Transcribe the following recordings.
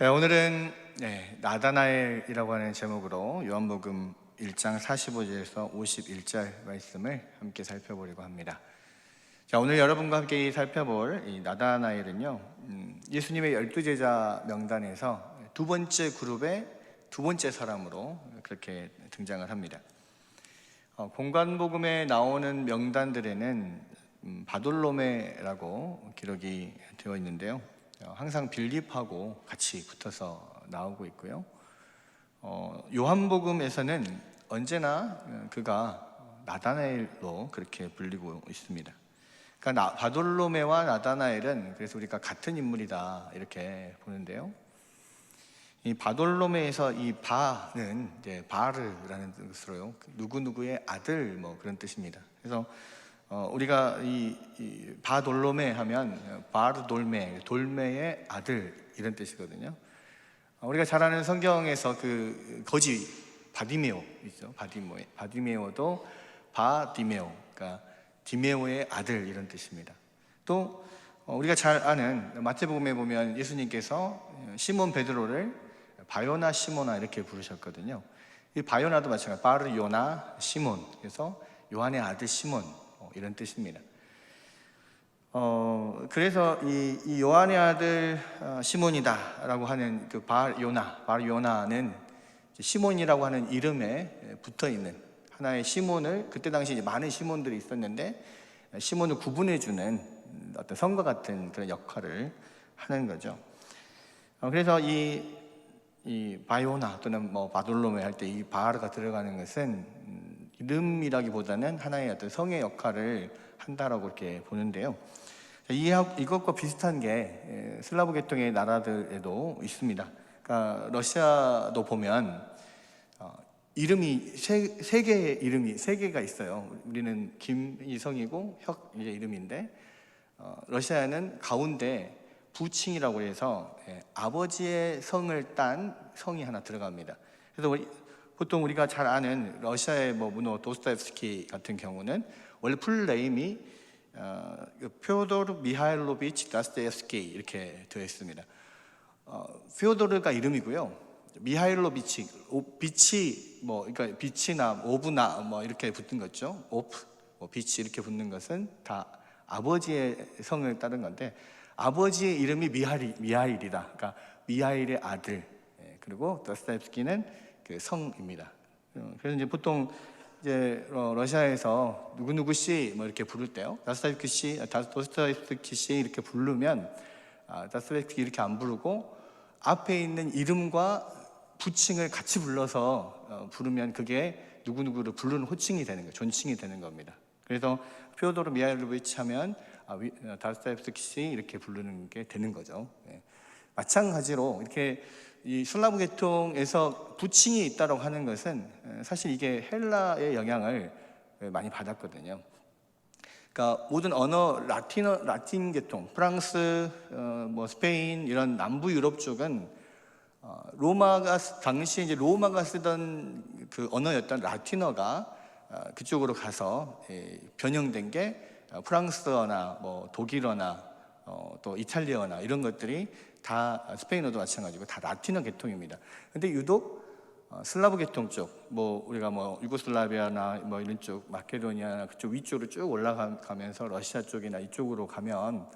오늘은 나다나엘이라고 하는 제목으로 요한복음 1장 45절에서 51절 말씀을 함께 살펴보려고 합니다. 자, 오늘 여러분과 함께 살펴볼 이 나다나엘은요, 예수님의 12제자 명단에서 두 번째 그룹의 두 번째 사람으로 그렇게 등장을 합니다. 공관복음에 나오는 명단들에는 바돌로메라고 기록이 되어 있는데요, 항상 빌립하고 같이 붙어서 나오고 있고요. 요한복음에서는 언제나 그가 나다나엘로 그렇게 불리고 있습니다. 그러니까 바돌로메와 나다나엘은 그래서 우리가 같은 인물이다 이렇게 보는데요. 이 바돌로메에서 이 바는 이제 바르라는 뜻으로요, 누구누구의 아들 뭐 그런 뜻입니다. 그래서 우리가 이 바돌로메 하면 바르돌메, 돌메의 아들 이런 뜻이거든요. 우리가 잘 아는 성경에서 그 거지 바디메오 있죠. 바디메오도 바디메오, 그러니까 디메오의 아들 이런 뜻입니다. 또 우리가 잘 아는 마태복음에 보면 예수님께서 시몬 베드로를 바요나 시모나 이렇게 부르셨거든요. 이 바요나도 마찬가지, 바르요나 시몬, 그래서 요한의 아들 시몬 이런 뜻입니다. 그래서 이 요한의 아들 시몬이다라고 하는 그 바르요나는 시몬이라고 하는 이름에 붙어 있는 하나의 시몬을, 그때 당시 이제 많은 시몬들이 있었는데 시몬을 구분해주는 어떤 성과 같은 그런 역할을 하는 거죠. 그래서 이 바요나 또는 뭐 바돌로메 할 때 이 바르가 들어가는 것은 이름이라기보다는 하나의 어떤 성의 역할을 한다라고 이렇게 보는데요. 이것과 비슷한 게 슬라브 계통의 나라들에도 있습니다. 그러니까 러시아도 보면 이름이 세 개의 이름이 세 개가 있어요. 우리는 김이성이고 혁 이제 이름인데, 러시아는 가운데 부칭이라고 해서 아버지의 성을 딴 성이 하나 들어갑니다. 그래서 보통 우리가 잘 아는 러시아의 뭐 문호 도스토옙스키 같은 경우는 원래 풀 네임이 퓨오도르 미하일로비치 다스토옙스키 이렇게 되어 있습니다. 퓨오도르가 이름이고요, 미하일로비치 비치 뭐 그러니까 비치나 오브나 뭐 이렇게 붙은 거죠. 오프 뭐 비치 이렇게 붙는 것은 다 아버지의 성을 따른 건데, 아버지의 이름이 미하일이다. 그러니까 미하일의 아들. 그리고 도스토옙스키는 그 성입니다. 그래서 이제 보통 이제 러시아에서 누구누구 씨 뭐 이렇게 부를 때요, 도스토옙스키 씨 이렇게 부르면 도스토옙스키 이렇게 안 부르고 앞에 있는 이름과 부칭을 같이 불러서 부르면 그게 누구누구를 부르는 호칭이 되는 거예요. 존칭이 되는 겁니다. 그래서 퓨오도르 미하일로비치 하면 도스토옙스키 씨 이렇게 부르는 게 되는 거죠. 마찬가지로 이렇게 이 슬라브 계통에서 부칭이 있다고 하는 것은 사실 이게 헬라의 영향을 많이 받았거든요. 그러니까 모든 언어 라틴 계통, 프랑스, 뭐 스페인 이런 남부 유럽 쪽은 당시 이제 로마가 쓰던 그 언어였던 라틴어가 그쪽으로 가서 변형된 게 프랑스어나 뭐 독일어나 또 이탈리아어나 이런 것들이 다, 스페인어도 마찬가지고 다 라틴어 계통입니다. 근데 유독 슬라브 계통 쪽, 뭐 우리가 뭐 유고슬라비아나 뭐 이런 쪽, 마케도니아나 그쪽 위쪽으로 쭉 올라가면서 러시아 쪽이나 이쪽으로 가면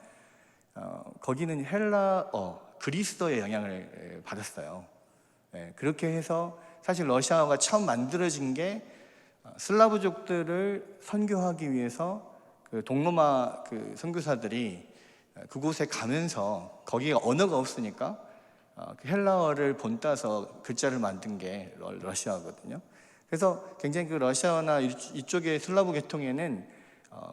거기는 헬라어, 그리스어의 영향을 받았어요. 그렇게 해서 사실 러시아어가 처음 만들어진 게 슬라브족들을 선교하기 위해서 그 동로마 그 선교사들이 그곳에 가면서, 거기가 언어가 없으니까 그 헬라어를 본따서 글자를 만든 게 러시아거든요. 그래서 굉장히 그 러시아나 이쪽의 슬라브 계통에는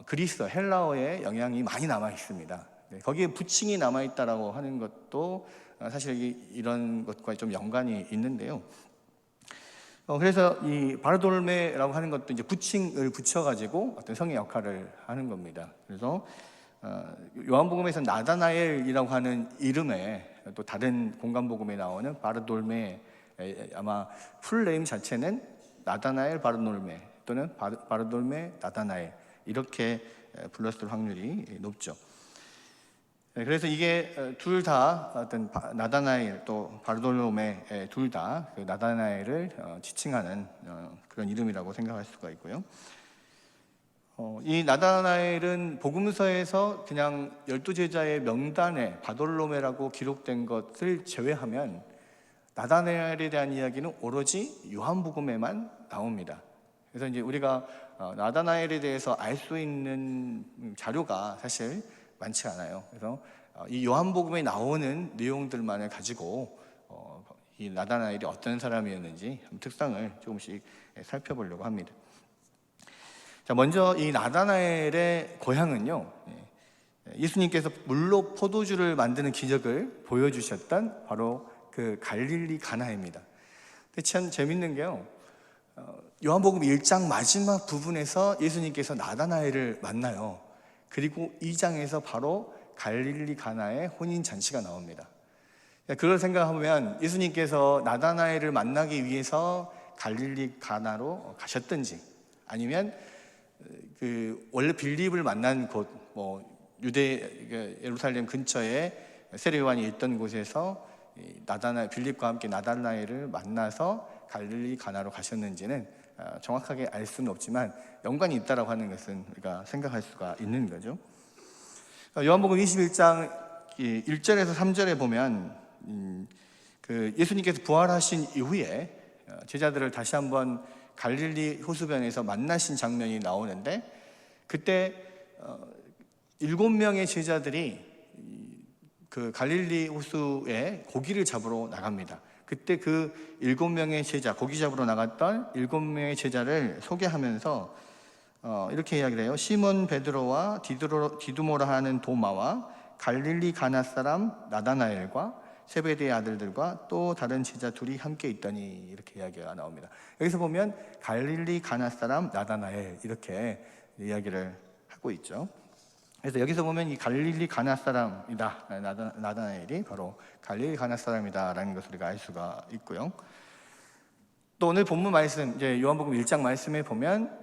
그리스어, 헬라어의 영향이 많이 남아 있습니다. 거기에 부칭이 남아 있다라고 하는 것도 사실 이런 것과 좀 연관이 있는데요. 그래서 이 바르돌메라고 하는 것도 이제 부칭을 붙여가지고 어떤 성의 역할을 하는 겁니다. 그래서 요한복음에서 나다나엘이라고 하는 이름에, 또 다른 공관복음에 나오는 바르돌메, 아마 풀네임 자체는 나다나엘 바르돌메 또는 바르돌메 나다나엘 이렇게 불렀을 확률이 높죠. 그래서 이게 둘 다 어떤 나다나엘 또 바르돌로메 둘 다 그 나다나엘을 지칭하는 그런 이름이라고 생각할 수가 있고요. 이 나다나엘은 복음서에서 그냥 12제자의 명단에 바돌로메라고 기록된 것을 제외하면 나다나엘에 대한 이야기는 오로지 요한복음에만 나옵니다. 그래서 이제 우리가 나다나엘에 대해서 알 수 있는 자료가 사실 많지 않아요. 그래서 이 요한복음에 나오는 내용들만을 가지고 이 나다나엘이 어떤 사람이었는지 특성을 조금씩 살펴보려고 합니다. 자, 먼저 이 나다나엘의 고향은요, 예수님께서 물로 포도주를 만드는 기적을 보여주셨던 바로 그 갈릴리 가나입니다. 근데 참 재밌는 게요, 요한복음 1장 마지막 부분에서 예수님께서 나다나엘을 만나요. 그리고 2장에서 바로 갈릴리 가나의 혼인 잔치가 나옵니다. 그걸 생각하면 예수님께서 나다나엘을 만나기 위해서 갈릴리 가나로 가셨든지, 아니면 그 원래 빌립을 만난 곳, 유대 예루살렘 근처에 세례 요한이 있던 곳에서 빌립과 함께 나다나엘을 만나서 갈릴리 가나로 가셨는지는 정확하게 알 수는 없지만 연관이 있다라고 하는 것은 우리가 생각할 수가 있는 거죠. 요한복음 21장 1절에서 3절에 보면 그 예수님께서 부활하신 이후에 제자들을 다시 한번 갈릴리 호수변에서 만나신 장면이 나오는데, 그때 7명의 제자들이 그 갈릴리 호수에 고기를 잡으러 나갑니다. 그때 그 7명의 제자, 고기 잡으러 나갔던 7명의 제자를 소개하면서 이렇게 이야기를 해요. 시몬 베드로와 디두모라 하는 도마와 갈릴리 가나 사람 나다나엘과 세베대의 아들들과 또 다른 제자 둘이 함께 있더니, 이렇게 이야기가 나옵니다. 여기서 보면 갈릴리 가나 사람 나다나엘 이렇게 이야기를 하고 있죠. 그래서 여기서 보면 이 갈릴리 가나 사람이다, 나다나엘이 바로 갈릴리 가나 사람이다라는 것을 우리가 알 수가 있고요. 또 오늘 본문 말씀, 이제 요한복음 1장 말씀에 보면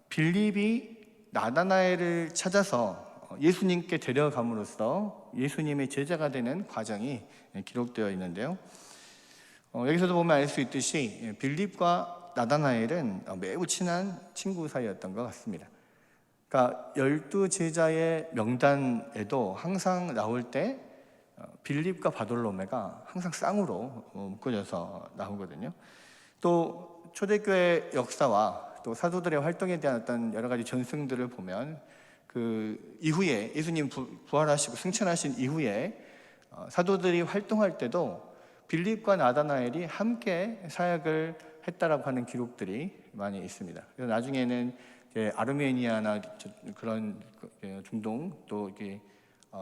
빌립이 나다나엘을 찾아서 예수님께 데려감으로써 예수님의 제자가 되는 과정이 기록되어 있는데요. 여기서도 보면 알 수 있듯이 빌립과 나다나엘은 매우 친한 친구 사이였던 것 같습니다. 그러니까 12제자의 명단에도 항상 나올 때 빌립과 바돌로메가 항상 쌍으로 묶어져서 나오거든요. 또 초대교회 역사와 또 사도들의 활동에 대한 어떤 여러 가지 전승들을 보면 그 이후에 예수님 부활하시고 승천하신 이후에 사도들이 활동할 때도 빌립과 나다나엘이 함께 사역을 했다라고 하는 기록들이 많이 있습니다. 그래서 나중에는 아르메니아나 그런 중동 또 이렇게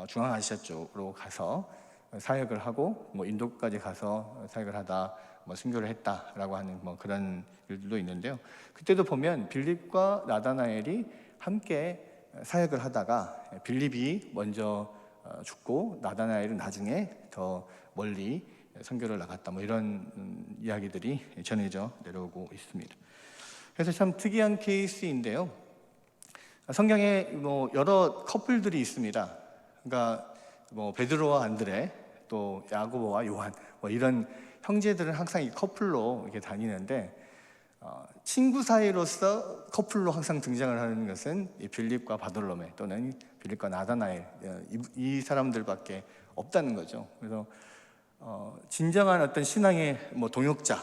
중앙아시아 쪽으로 가서 사역을 하고 인도까지 가서 사역을 하다 순교를 했다라고 하는 그런 일들도 있는데요. 그때도 보면 빌립과 나다나엘이 함께 사역을 하다가 빌립이 먼저 죽고 나다나엘은 나중에 더 멀리 선교를 나갔다, 이런 이야기들이 전해져 내려오고 있습니다. 그래서 참 특이한 케이스인데요. 성경에 여러 커플들이 있습니다. 그러니까 베드로와 안드레, 또 야고보와 요한, 이런 형제들은 항상 이 커플로 이렇게 다니는데, 친구 사이로서 커플로 항상 등장을 하는 것은 이 빌립과 바돌로메 또는 빌립과 나다나엘, 이 사람들밖에 없다는 거죠. 그래서 진정한 어떤 신앙의 동역자,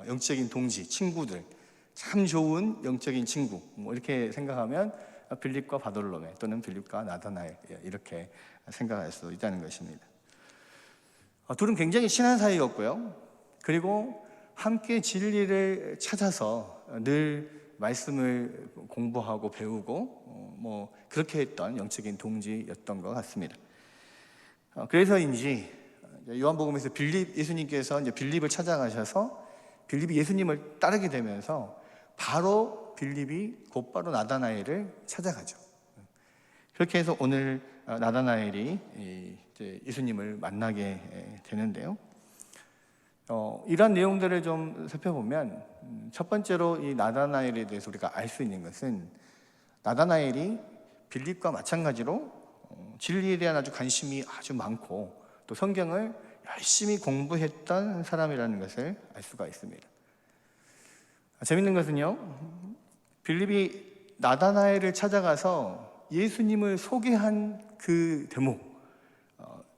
영적인 동지, 친구들, 참 좋은 영적인 친구, 이렇게 생각하면 빌립과 바돌로메 또는 빌립과 나다나엘, 이렇게 생각할 수 있다는 것입니다. 둘은 굉장히 친한 사이였고요. 그리고 함께 진리를 찾아서 늘 말씀을 공부하고 배우고 그렇게 했던 영적인 동지였던 것 같습니다. 그래서인지 요한복음에서 예수님께서 이제 빌립을 찾아가셔서 빌립이 예수님을 따르게 되면서 바로 빌립이 곧바로 나다나엘을 찾아가죠. 그렇게 해서 오늘 나다나엘이 이제 예수님을 만나게 되는데요. 이런 내용들을 좀 살펴보면 첫 번째로 이 나다나엘에 대해서 우리가 알 수 있는 것은 나다나엘이 빌립과 마찬가지로 진리에 대한 아주 관심이 아주 많고 또 성경을 열심히 공부했던 사람이라는 것을 알 수가 있습니다. 재밌는 것은요, 빌립이 나다나엘을 찾아가서 예수님을 소개한 그 대목,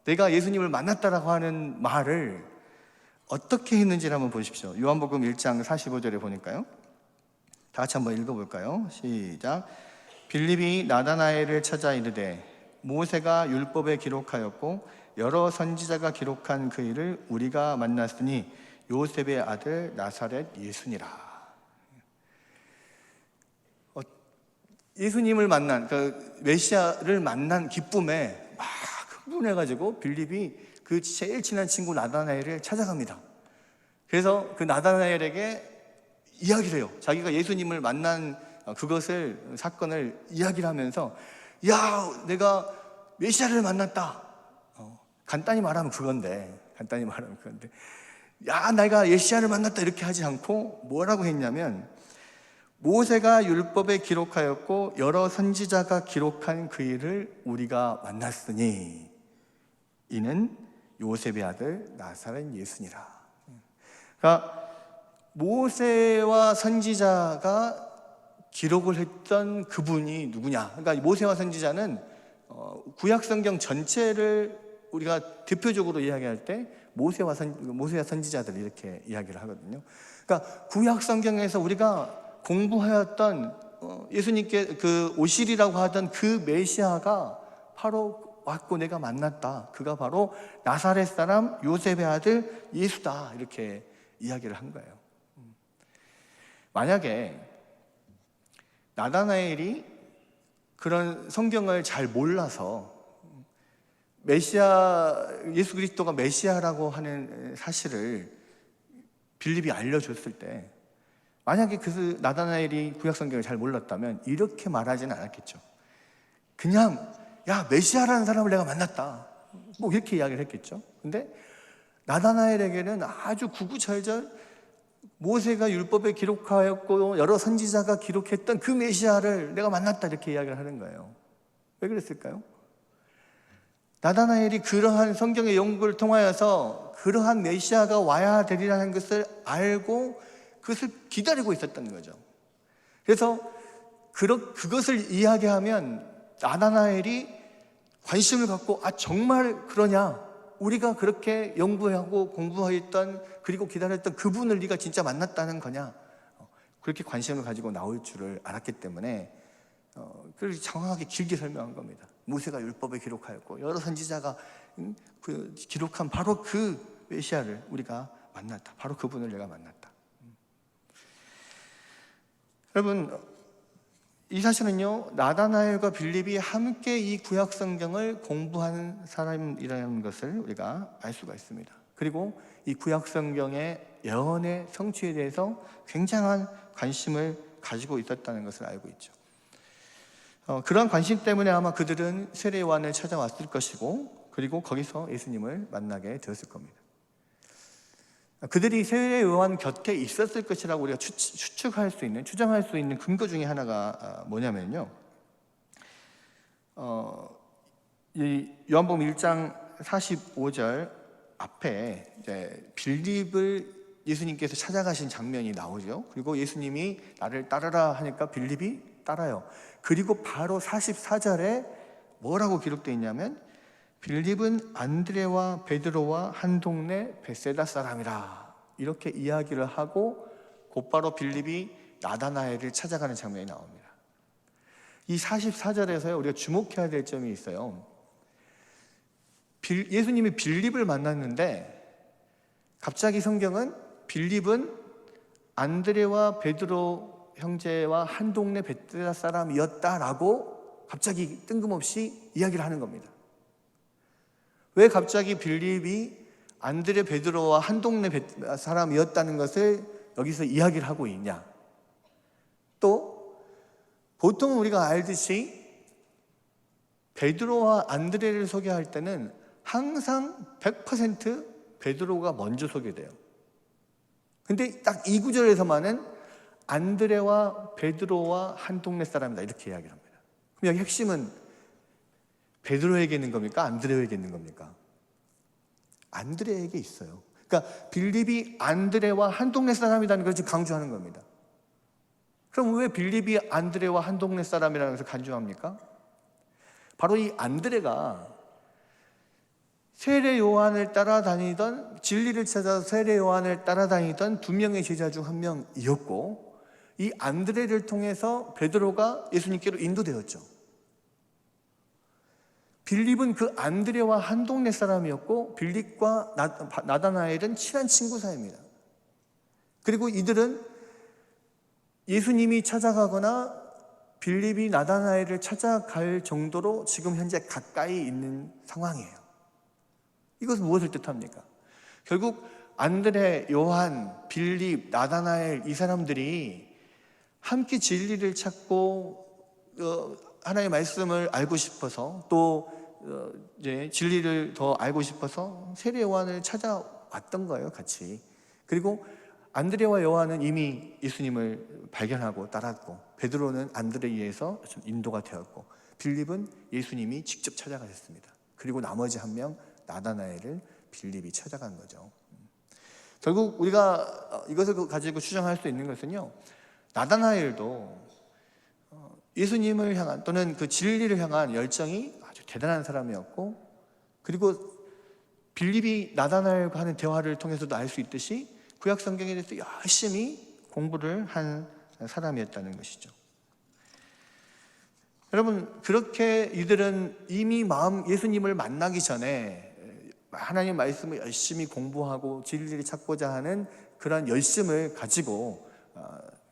내가 예수님을 만났다라고 하는 말을 어떻게 했는지를 한번 보십시오. 요한복음 1장 45절에 보니까요, 다 같이 한번 읽어볼까요? 시작. 빌립이 나다나엘을 찾아 이르되 모세가 율법에 기록하였고 여러 선지자가 기록한 그 일을 우리가 만났으니 요셉의 아들 나사렛 예수니라. 예수님을 만난, 그 메시아를 만난 기쁨에 막 흥분해가지고 빌립이 그 제일 친한 친구 나다나엘을 찾아갑니다. 그래서 그 나다나엘에게 이야기를 해요. 자기가 예수님을 만난 그것을, 사건을 이야기를 하면서, 야, 내가 메시아를 만났다. 간단히 말하면 그건데, 야, 내가 메시아를 만났다. 이렇게 하지 않고 뭐라고 했냐면, 모세가 율법에 기록하였고 여러 선지자가 기록한 그 일을 우리가 만났으니 이는 요셉의 아들 나사렛 예수니라. 그러니까 모세와 선지자가 기록을 했던 그분이 누구냐? 그러니까 모세와 선지자는 구약 성경 전체를 우리가 대표적으로 이야기할 때 모세와 선지자들 이렇게 이야기를 하거든요. 그러니까 구약 성경에서 우리가 공부하였던 예수님께 그 오실이라고 하던 그 메시아가 바로 왔고 내가 만났다. 그가 바로 나사렛 사람 요셉의 아들 예수다. 이렇게 이야기를 한 거예요. 만약에 나다나엘이 그런 성경을 잘 몰라서 메시아, 예수 그리스도가 메시아라고 하는 사실을 빌립이 알려줬을 때, 만약에 그 나다나엘이 구약 성경을 잘 몰랐다면 이렇게 말하지는 않았겠죠. 그냥 야, 메시아라는 사람을 내가 만났다, 뭐 이렇게 이야기를 했겠죠. 근데 나다나엘에게는 아주 구구절절 모세가 율법에 기록하였고 여러 선지자가 기록했던 그 메시아를 내가 만났다 이렇게 이야기를 하는 거예요. 왜 그랬을까요? 나다나엘이 그러한 성경의 연구를 통하여서 그러한 메시아가 와야 되리라는 것을 알고 그것을 기다리고 있었던 거죠. 그래서 그것을 이야기하면 나다나엘이 관심을 갖고, 아, 정말 그러냐? 우리가 그렇게 연구하고 공부했던, 그리고 기다렸던 그분을 네가 진짜 만났다는 거냐? 그렇게 관심을 가지고 나올 줄을 알았기 때문에 그걸 정확하게 길게 설명한 겁니다. 모세가 율법에 기록하였고 여러 선지자가 기록한 바로 그 메시아를 우리가 만났다. 바로 그분을 내가 만났다. 여러분, 이 사실은요, 나다나엘과 빌립이 함께 이 구약 성경을 공부하는 사람이라는 것을 우리가 알 수가 있습니다. 그리고 이 구약 성경의 예언의 성취에 대해서 굉장한 관심을 가지고 있었다는 것을 알고 있죠. 그런 관심 때문에 아마 그들은 세례 요한을 찾아왔을 것이고, 그리고 거기서 예수님을 만나게 되었을 겁니다. 그들이 세례 요한 곁에 있었을 것이라고 우리가 추정할 수 있는 근거 중에 하나가 뭐냐면요, 이 요한복음 1장 45절 앞에 이제 빌립을 예수님께서 찾아가신 장면이 나오죠. 그리고 예수님이 나를 따르라 하니까 빌립이 따라요. 그리고 바로 44절에 뭐라고 기록되어 있냐면, 빌립은 안드레와 베드로와 한 동네 벳세다 사람이라, 이렇게 이야기를 하고 곧바로 빌립이 나다나엘을 찾아가는 장면이 나옵니다. 이 44절에서요, 우리가 주목해야 될 점이 있어요. 예수님이 빌립을 만났는데 갑자기 성경은 빌립은 안드레와 베드로 형제와 한 동네 벳세다 사람이었다라고 갑자기 뜬금없이 이야기를 하는 겁니다. 왜 갑자기 빌립이 안드레, 베드로와 한 동네 사람이었다는 것을 여기서 이야기를 하고 있냐? 또 보통 우리가 알듯이 베드로와 안드레를 소개할 때는 항상 100% 베드로가 먼저 소개돼요. 근데 딱 이 구절에서만은 안드레와 베드로와 한 동네 사람이다 이렇게 이야기를 합니다. 그럼 여기 핵심은 베드로에게 있는 겁니까? 안드레에게 있는 겁니까? 안드레에게 있어요. 그러니까 빌립이 안드레와 한 동네 사람이라는 걸 지금 강조하는 겁니다. 그럼 왜 빌립이 안드레와 한 동네 사람이라는 것을 강조합니까? 바로 이 안드레가 세례 요한을 따라다니던, 진리를 찾아서 세례 요한을 따라다니던 두 명의 제자 중 한 명이었고, 이 안드레를 통해서 베드로가 예수님께로 인도되었죠. 빌립은 그 안드레와 한 동네 사람이었고, 빌립과 나다나엘은 친한 친구 사이입니다. 그리고 이들은 예수님이 찾아가거나 빌립이 나다나엘을 찾아갈 정도로 지금 현재 가까이 있는 상황이에요. 이것은 무엇을 뜻합니까? 결국 안드레, 요한, 빌립, 나다나엘 이 사람들이 함께 진리를 찾고 하나님의 말씀을 알고 싶어서 또 이제 진리를 더 알고 싶어서 세례 요한을 찾아왔던 거예요, 같이. 그리고 안드레와 요한은 이미 예수님을 발견하고 따랐고, 베드로는 안드레에 의해서 인도가 되었고, 빌립은 예수님이 직접 찾아가셨습니다. 그리고 나머지 한 명 나다나엘을 빌립이 찾아간 거죠. 결국 우리가 이것을 가지고 추정할 수 있는 것은요, 나다나엘도 예수님을 향한 또는 그 진리를 향한 열정이 아주 대단한 사람이었고, 그리고 빌립이 나다나엘과 하는 대화를 통해서도 알 수 있듯이 구약 성경에 대해서 열심히 공부를 한 사람이었다는 것이죠. 여러분, 그렇게 이들은 이미 예수님을 만나기 전에 하나님 말씀을 열심히 공부하고 진리를 찾고자 하는 그런 열심을 가지고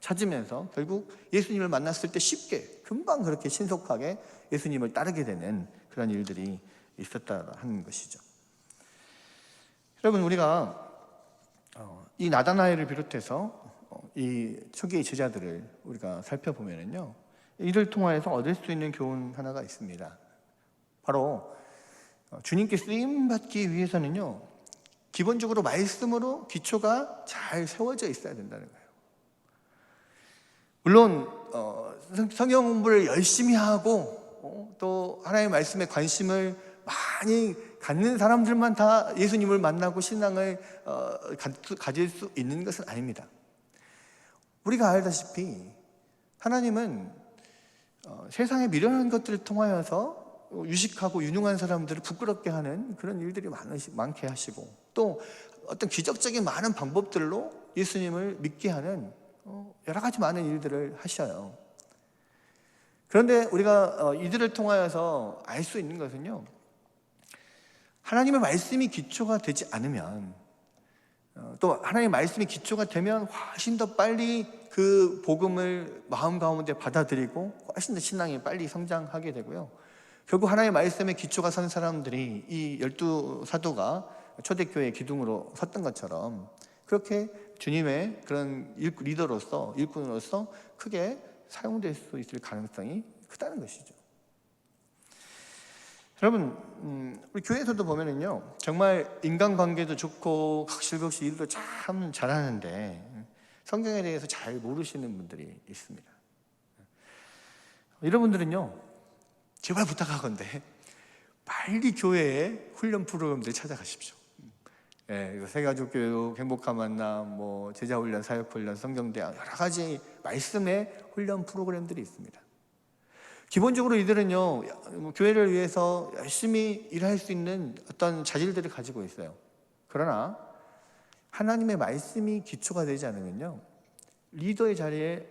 찾으면서 결국 예수님을 만났을 때 쉽게, 금방 그렇게 신속하게 예수님을 따르게 되는 그런 일들이 있었다 하는 것이죠. 여러분, 우리가 이 나다나엘을 비롯해서 이 초기의 제자들을 우리가 살펴보면요, 이를 통하여서 얻을 수 있는 교훈 하나가 있습니다. 바로 주님께 쓰임받기 위해서는요, 기본적으로 말씀으로 기초가 잘 세워져 있어야 된다는 거예요. 물론 성경 공부를 열심히 하고 또 하나님의 말씀에 관심을 많이 갖는 사람들만 다 예수님을 만나고 신앙을 가질 수 있는 것은 아닙니다. 우리가 알다시피 하나님은 세상의 미련한 것들을 통하여서 유식하고 유능한 사람들을 부끄럽게 하는 그런 일들이 많게 하시고, 또 어떤 기적적인 많은 방법들로 예수님을 믿게 하는 여러 가지 많은 일들을 하셔요. 그런데 우리가 이들을 통하여서 알 수 있는 것은요, 하나님의 말씀이 기초가 되지 않으면, 또 하나님의 말씀이 기초가 되면 훨씬 더 빨리 그 복음을 마음 가운데 받아들이고 훨씬 더 신앙이 빨리 성장하게 되고요, 결국 하나님의 말씀에 기초가 선 사람들이 이 12사도가 초대교회의 기둥으로 섰던 것처럼 그렇게 주님의 그런 리더로서, 일꾼으로서 크게 사용될 수 있을 가능성이 크다는 것이죠. 여러분, 우리 교회에서도 보면은요, 정말 인간관계도 좋고 각실각실 일도 참 잘하는데 성경에 대해서 잘 모르시는 분들이 있습니다. 이런 분들은요, 제발 부탁하건대 빨리 교회에 훈련 프로그램들 찾아가십시오. 새가족교육, 행복한 만남, 제자훈련, 사역훈련, 성경대학, 여러 가지 말씀의 훈련 프로그램들이 있습니다. 기본적으로 이들은요, 교회를 위해서 열심히 일할 수 있는 어떤 자질들을 가지고 있어요. 그러나 하나님의 말씀이 기초가 되지 않으면요, 리더의 자리에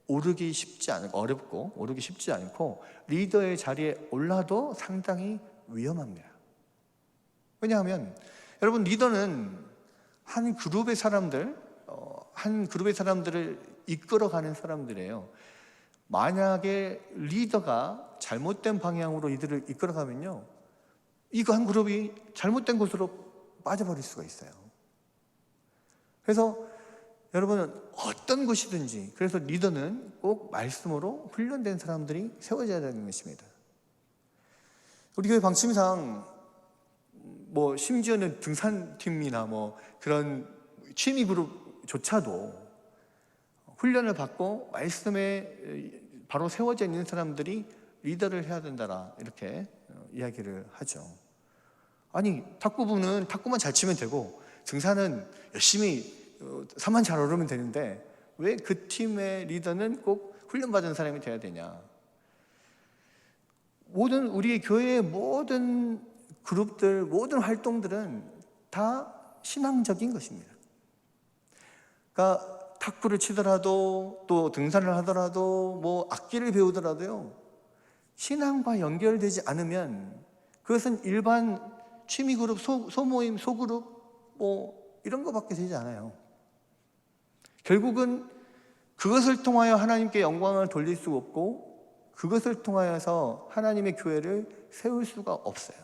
오르기 쉽지 않고, 어렵고 오르기 쉽지 않고, 리더의 자리에 올라도 상당히 위험합니다. 왜냐하면 여러분, 리더는 한 그룹의 사람들을 이끌어가는 사람들이에요. 만약에 리더가 잘못된 방향으로 이들을 이끌어가면요, 이거 한 그룹이 잘못된 곳으로 빠져버릴 수가 있어요. 그래서 여러분은 어떤 것이든지, 그래서 리더는 꼭 말씀으로 훈련된 사람들이 세워져야 되는 것입니다. 우리 교회 방침상 심지어는 등산팀이나 그런 취미 그룹조차도 훈련을 받고 말씀에 바로 세워져 있는 사람들이 리더를 해야 된다라, 이렇게 이야기를 하죠. 아니, 탁구부는 탁구만 잘 치면 되고 등산은 열심히 산만 잘 오르면 되는데 왜 그 팀의 리더는 꼭 훈련받은 사람이 돼야 되냐. 모든 우리 교회의 모든 그룹들, 모든 활동들은 다 신앙적인 것입니다. 그러니까 탁구를 치더라도 또 등산을 하더라도 뭐 악기를 배우더라도요, 신앙과 연결되지 않으면 그것은 일반 취미 그룹, 소모임, 소그룹 뭐 이런 거밖에 되지 않아요. 결국은 그것을 통하여 하나님께 영광을 돌릴 수 없고 그것을 통하여서 하나님의 교회를 세울 수가 없어요.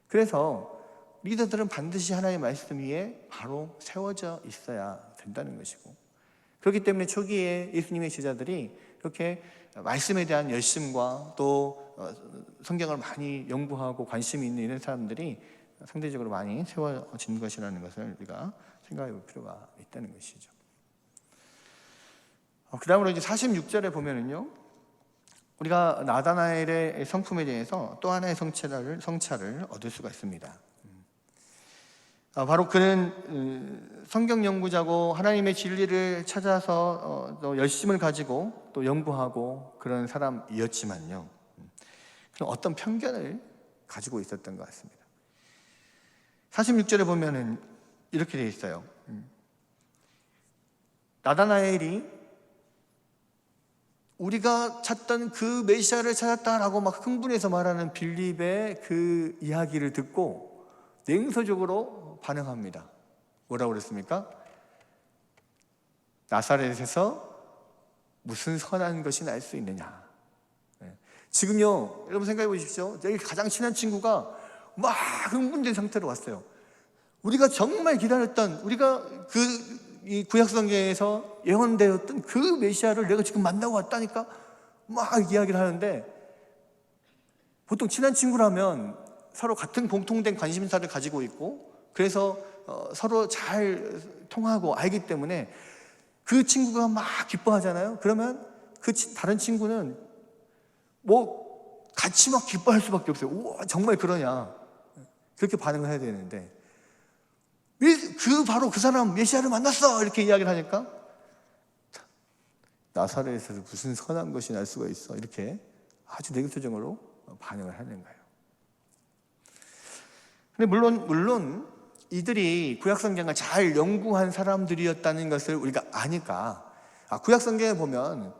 그래서 리더들은 반드시 하나님의 말씀 위에 바로 세워져 있어야 된다는 것이고, 그렇기 때문에 초기에 예수님의 제자들이 이렇게 말씀에 대한 열심과 또 성경을 많이 연구하고 관심이 있는 이런 사람들이 상대적으로 많이 세워진 것이라는 것을 우리가 생각해 볼 필요가 있다는 것이죠. 그 다음으로 이제 46절에 보면은요, 우리가 나다나엘의 성품에 대해서 또 하나의 성찰을 얻을 수가 있습니다. 바로 그는 성경 연구자고 하나님의 진리를 찾아서 또 열심을 가지고 또 연구하고 그런 사람이었지만요, 그런 어떤 편견을 가지고 있었던 것 같습니다. 46절에 보면은 이렇게 되어 있어요. 나다나엘이 우리가 찾던 그 메시아를 찾았다라고 막 흥분해서 말하는 빌립의 그 이야기를 듣고 냉소적으로 반응합니다. 뭐라고 그랬습니까? 나사렛에서 무슨 선한 것이 날 수 있느냐. 지금요, 여러분 생각해 보십시오. 여기 가장 친한 친구가 막 흥분된 상태로 왔어요. 우리가 정말 기다렸던, 우리가 이 구약성경에서 예언되었던 그 메시아를 내가 지금 만나고 왔다니까 막 이야기를 하는데, 보통 친한 친구라면 서로 같은 공통된 관심사를 가지고 있고 그래서 서로 잘 통하고 알기 때문에 그 친구가 막 기뻐하잖아요. 그러면 그 다른 친구는 뭐 같이 막 기뻐할 수밖에 없어요. 우와, 정말 그러냐, 그렇게 반응을 해야 되는데, 바로 그 사람 메시아를 만났어 이렇게 이야기를 하니까 나사렛에서 무슨 선한 것이 날 수가 있어, 이렇게 아주 내기표정으로 반응을 하는 거예요. 근데 물론 이들이 구약성경을 잘 연구한 사람들이었다는 것을 우리가 아니까, 구약성경에 보면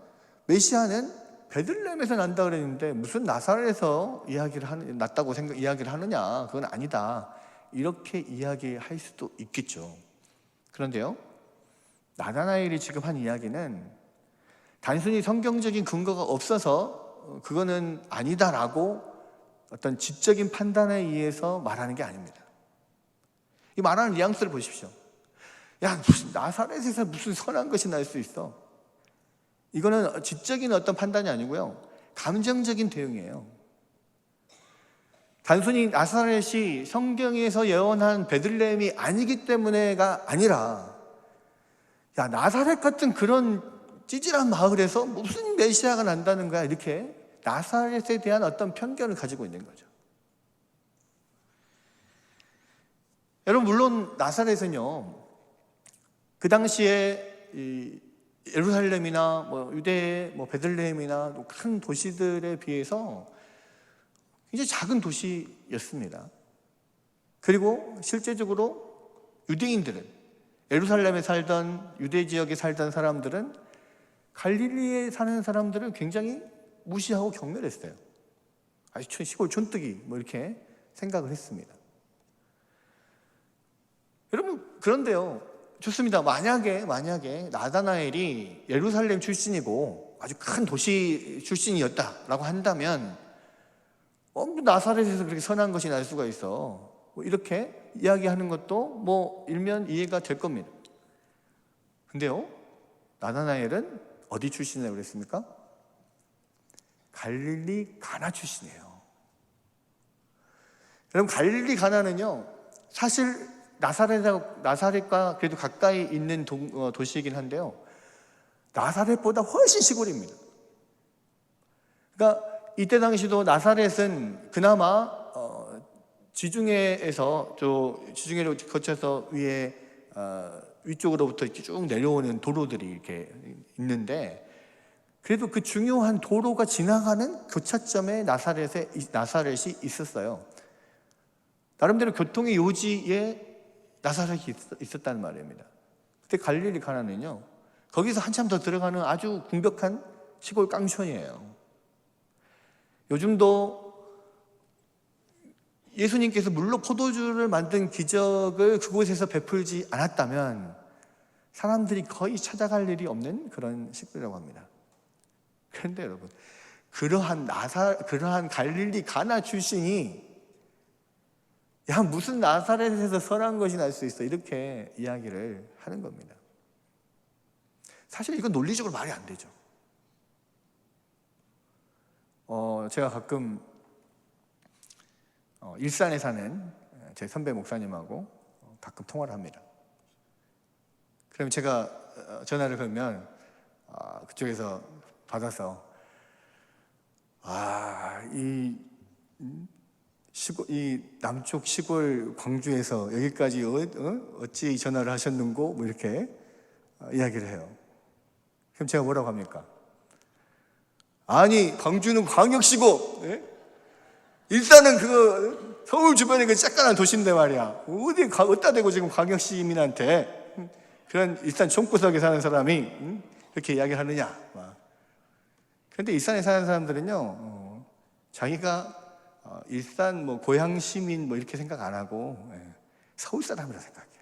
메시아는 베들레헴에서 난다 그랬는데 무슨 나사렛에서 났다고 이야기를 하느냐, 그건 아니다, 이렇게 이야기할 수도 있겠죠. 그런데요, 나다나엘이 지금 한 이야기는 단순히 성경적인 근거가 없어서 그거는 아니다라고 어떤 지적인 판단에 의해서 말하는 게 아닙니다. 이 말하는 뉘앙스를 보십시오. 야, 무슨 나사렛에서 무슨 선한 것이 날 수 있어. 이거는 지적인 어떤 판단이 아니고요, 감정적인 대응이에요. 단순히 나사렛이 성경에서 예언한 베들레헴이 아니기 때문에가 아니라, 야, 나사렛 같은 그런 찌질한 마을에서 무슨 메시아가 난다는 거야, 이렇게 나사렛에 대한 어떤 편견을 가지고 있는 거죠. 여러분, 물론 나사렛은요, 그 당시에 예루살렘이나 유대 베들레헴이나 큰 도시들에 비해서 굉장히 작은 도시였습니다. 그리고 실제적으로 유대인들은, 예루살렘에 살던 유대 지역에 살던 사람들은 갈릴리에 사는 사람들을 굉장히 무시하고 경멸했어요. 아주 시골 촌뜨기 이렇게 생각을 했습니다. 여러분, 그런데요, 좋습니다. 만약에 나다나엘이 예루살렘 출신이고 아주 큰 도시 출신이었다라고 한다면 나사렛에서 그렇게 선한 것이 날 수가 있어, 이렇게 이야기하는 것도 일면 이해가 될 겁니다. 근데요, 나다나엘은 어디 출신이라고 그랬습니까? 갈릴리 가나 출신이에요. 여러분, 갈릴리 가나는요, 사실 나사렛과 그래도 가까이 있는 도시이긴 한데요, 나사렛보다 훨씬 시골입니다. 그러니까 이때 당시도 나사렛은 그나마 지중해에서 지중해를 거쳐서 위쪽으로부터 이렇게 쭉 내려오는 도로들이 이렇게 있는데, 그래도 그 중요한 도로가 지나가는 교차점에 나사렛이 있었어요. 나름대로 교통의 요지에 나사렛이 있었다는 말입니다. 그때 갈릴리 가나는요, 거기서 한참 더 들어가는 아주 궁벽한 시골 깡촌이에요. 요즘도 예수님께서 물로 포도주를 만든 기적을 그곳에서 베풀지 않았다면 사람들이 거의 찾아갈 일이 없는 그런 시골이라고 합니다. 그런데 여러분, 그러한 갈릴리 가나 출신이 야, 무슨 나사렛에서 선한 것이 날 수 있어, 이렇게 이야기를 하는 겁니다. 사실 이건 논리적으로 말이 안 되죠. 제가 가끔 일산에 사는 제 선배 목사님하고 가끔 통화를 합니다. 그럼 제가 전화를 걸면 그쪽에서 받아서 이 남쪽 시골 광주에서 여기까지 어찌 전화를 하셨는고, 뭐 이렇게 이야기를 해요. 그럼 제가 뭐라고 합니까? 아니, 광주는 광역시고, 일산은 서울 주변에 그 쬐깐한 도시인데 말이야. 어디다 대고 지금 광역시 시민한테 그런 일산 총구석에 사는 사람이 이렇게 이야기를 하느냐. 그런데 일산에 사는 사람들은요, 자기가 일산 고향 시민 이렇게 생각 안 하고 서울 사람이라 생각해요.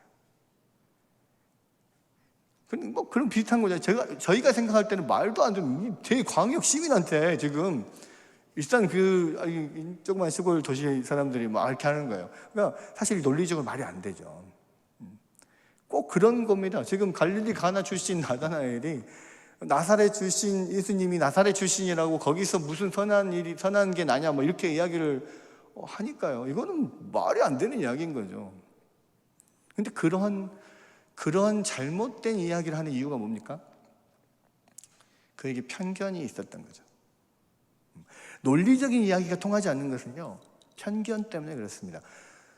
그런 비슷한 거죠. 저희가 생각할 때는 말도 안 되는 대광역 시민한테 지금 일산 조그만 시골 도시 사람들이 이렇게 하는 거예요. 그러니까 사실 논리적으로 말이 안 되죠. 꼭 그런 겁니다. 지금 갈릴리 가나 출신 나다나엘이 나사렛 출신, 예수님이 나사렛 출신이라고 거기서 무슨 선한 게 나냐 이렇게 이야기를 하니까요. 이거는 말이 안 되는 이야기인 거죠. 근데 그런 잘못된 이야기를 하는 이유가 뭡니까? 그에게 편견이 있었던 거죠. 논리적인 이야기가 통하지 않는 것은요, 편견 때문에 그렇습니다.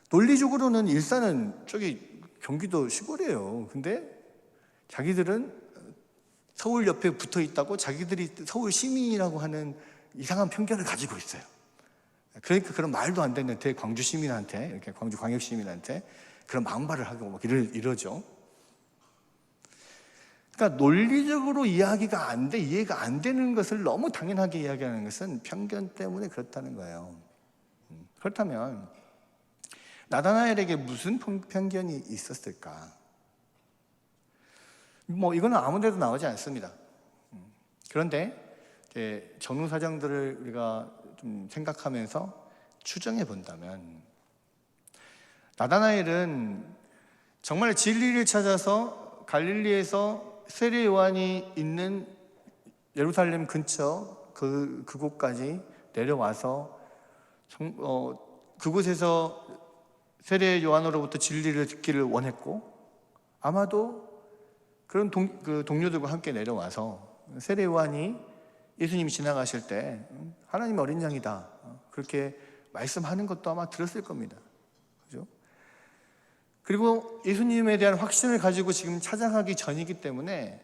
논리적으로는 일산은 경기도 시골이에요. 근데 자기들은 서울 옆에 붙어 있다고 자기들이 서울 시민이라고 하는 이상한 편견을 가지고 있어요. 그러니까 그런 말도 안 되는 대광주 시민한테, 이렇게 광주 광역 시민한테 그런 막말을 하고 이러죠. 그러니까 논리적으로 이야기가 이해가 안 되는 것을 너무 당연하게 이야기하는 것은 편견 때문에 그렇다는 거예요. 그렇다면 나다나엘에게 무슨 편견이 있었을까? 이거는 아무 데도 나오지 않습니다. 그런데 전후사정들을 우리가 좀 생각하면서 추정해 본다면, 나다나엘은 정말 진리를 찾아서 갈릴리에서 세례 요한이 있는 예루살렘 근처 그곳까지 내려와서 그곳에서 세례 요한으로부터 진리를 듣기를 원했고, 아마도 그런 동료들과 함께 내려와서 세례 요한이 예수님이 지나가실 때 하나님의 어린 양이다 그렇게 말씀하는 것도 아마 들었을 겁니다. 그죠? 그리고 예수님에 대한 확신을 가지고 지금 찾아가기 전이기 때문에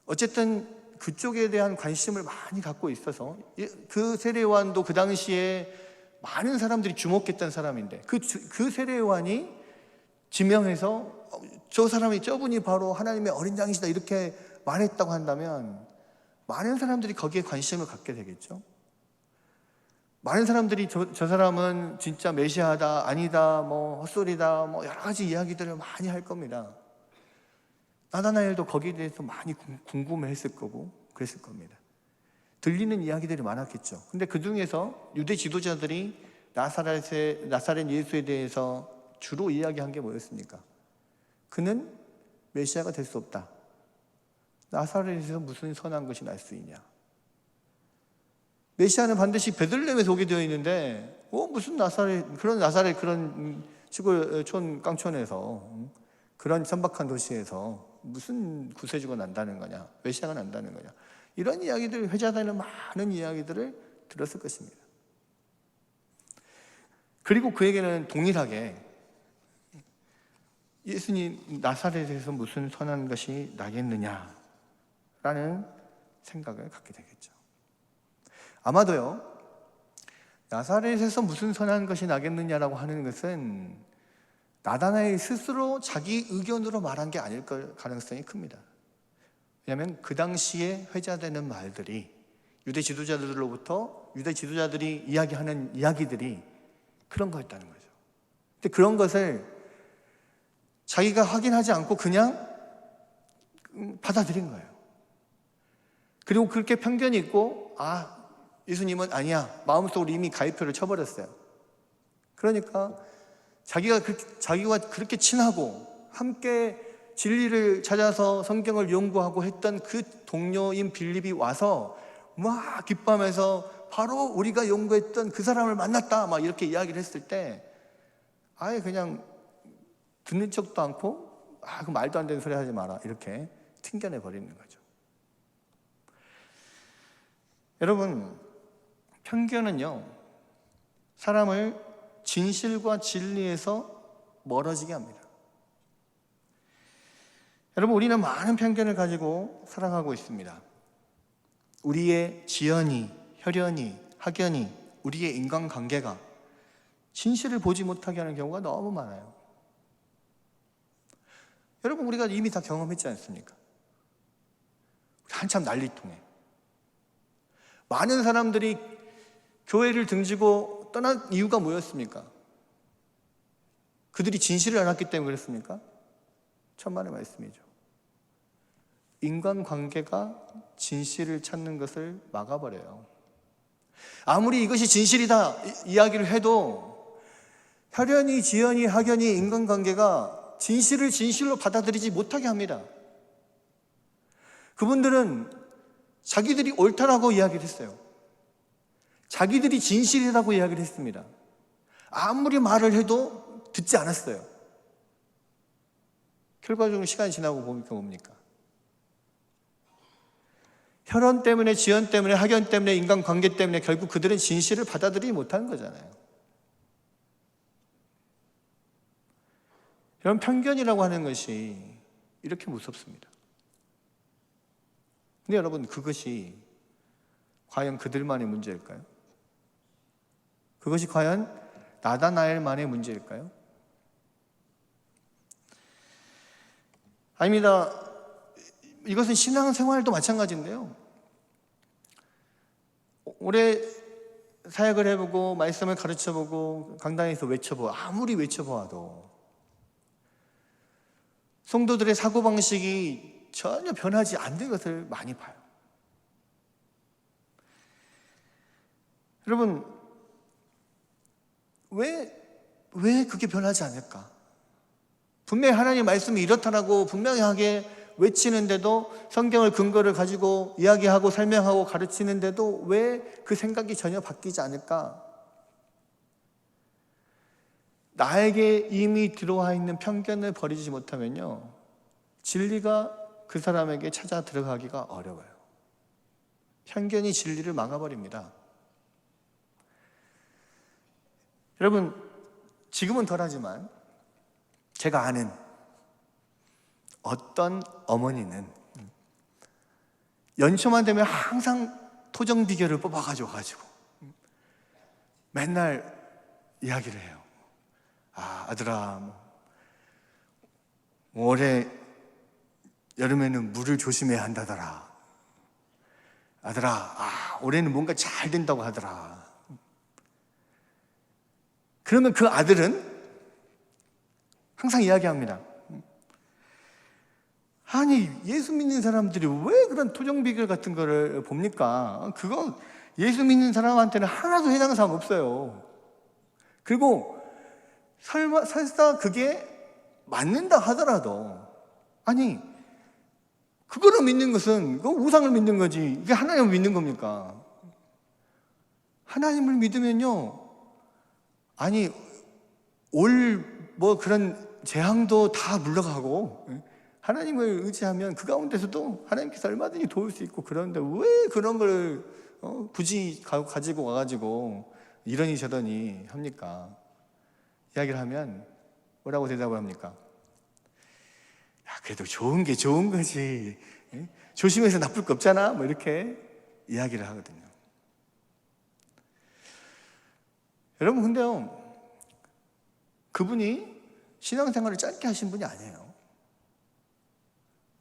어쨌든 그쪽에 대한 관심을 많이 갖고 있어서, 그 세례 요한도 그 당시에 많은 사람들이 주목했던 사람인데 그 세례 요한이 지명해서 저분이 바로 하나님의 어린 양이시다 이렇게 말했다고 한다면 많은 사람들이 거기에 관심을 갖게 되겠죠. 많은 사람들이 저 사람은 진짜 메시아다, 아니다, 헛소리다, 여러 가지 이야기들을 많이 할 겁니다. 나다나엘도 거기에 대해서 많이 궁금해했을 거고 그랬을 겁니다. 들리는 이야기들이 많았겠죠. 근데 그 중에서 유대 지도자들이 나사렛 예수에 대해서 주로 이야기한 게 뭐였습니까? 그는 메시아가 될 수 없다. 나사렛에서 무슨 선한 것이 날 수 있냐? 메시아는 반드시 베들레헴에서 오게 되어 있는데 무슨 나사렛 그런 시골 깡촌에서 그런 천박한 도시에서 무슨 구세주가 난다는 거냐? 메시아가 난다는 거냐? 이런 이야기들, 회자되는 많은 이야기들을 들었을 것입니다. 그리고 그에게는 동일하게 예수님 나사렛에서 무슨 선한 것이 나겠느냐라는 생각을 갖게 되겠죠. 아마도요, 나사렛에서 무슨 선한 것이 나겠느냐라고 하는 것은 나다나엘 스스로 자기 의견으로 말한 게 아닐 가능성이 큽니다. 왜냐하면 그 당시에 회자되는 말들이 유대 지도자들로부터 유대 지도자들이 이야기하는 이야기들이 그런 거였다는 거죠. 근데 그런 것을 자기가 확인하지 않고 그냥 받아들인 거예요. 그리고 그렇게 편견이 있고, 예수님은 아니야, 마음속으로 이미 가위표를 쳐버렸어요. 그러니까 자기가 그렇게 친하고 함께 진리를 찾아서 성경을 연구하고 했던 그 동료인 빌립이 와서 막 기뻐하면서 바로 우리가 연구했던 그 사람을 만났다 막 이렇게 이야기를 했을 때 아예 그냥 듣는 척도 않고 그 말도 안 되는 소리 하지 마라 이렇게 튕겨내 버리는 거죠. 여러분, 편견은요, 사람을 진실과 진리에서 멀어지게 합니다. 여러분, 우리는 많은 편견을 가지고 살아가고 있습니다. 우리의 지연이, 혈연이, 학연이, 우리의 인간관계가 진실을 보지 못하게 하는 경우가 너무 많아요. 여러분, 우리가 이미 다 경험했지 않습니까? 한참 난리통에 많은 사람들이 교회를 등지고 떠난 이유가 뭐였습니까? 그들이 진실을 알았기 때문에 그랬습니까? 천만의 말씀이죠. 인간관계가 진실을 찾는 것을 막아버려요. 아무리 이것이 진실이다 이야기를 해도 혈연이, 지연이, 학연이 인간관계가 진실을 진실로 받아들이지 못하게 합니다. 그분들은 자기들이 옳다라고 이야기를 했어요. 자기들이 진실이라고 이야기를 했습니다. 아무리 말을 해도 듣지 않았어요. 결과적으로 시간이 지나고 보니까 뭡니까? 혈연 때문에, 지연 때문에, 학연 때문에, 인간관계 때문에 결국 그들은 진실을 받아들이지 못하는 거잖아요. 이런 편견이라고 하는 것이 이렇게 무섭습니다. 근데 여러분, 그것이 과연 그들만의 문제일까요? 그것이 과연 나다나엘만의 문제일까요? 아닙니다. 이것은 신앙생활도 마찬가지인데요. 오래 사역을 해보고 말씀을 가르쳐보고 강단에서 외쳐보고 아무리 외쳐보아도 성도들의 사고방식이 전혀 변하지 않는 것을 많이 봐요. 여러분, 왜 그게 변하지 않을까? 분명히 하나님 말씀이 이렇다라고 분명하게 외치는데도, 성경을 근거를 가지고 이야기하고 설명하고 가르치는데도 왜 그 생각이 전혀 바뀌지 않을까? 나에게 이미 들어와 있는 편견을 버리지 못하면요, 진리가 그 사람에게 찾아 들어가기가 어려워요. 편견이 진리를 막아버립니다. 여러분, 지금은 덜하지만 제가 아는 어떤 어머니는 연초만 되면 항상 토정 비결을 뽑아가지고 맨날 이야기를 해요. 아들아, 올해 여름에는 물을 조심해야 한다더라. 아들아, 올해는 뭔가 잘 된다고 하더라. 그러면 그 아들은 항상 이야기합니다. 아니, 예수 믿는 사람들이 왜 그런 토정 비결 같은 거를 봅니까? 그거 예수 믿는 사람한테는 하나도 해당하는 사람 없어요. 그리고 설사 그게 맞는다 하더라도, 아니, 그거를 믿는 것은 그 우상을 믿는 거지, 이게 하나님을 믿는 겁니까? 하나님을 믿으면요, 아니, 그런 재앙도 다 물러가고, 하나님을 의지하면 그 가운데서도 하나님께서 얼마든지 도울 수 있고, 그런데 왜 그런 걸 굳이 가지고 와가지고 이러니 저러니 합니까? 이야기를 하면 뭐라고 대답을 합니까? 야, 그래도 좋은 게 좋은 거지. 예? 조심해서 나쁠 거 없잖아. 뭐 이렇게 이야기를 하거든요. 여러분, 근데요, 그분이 신앙생활을 짧게 하신 분이 아니에요.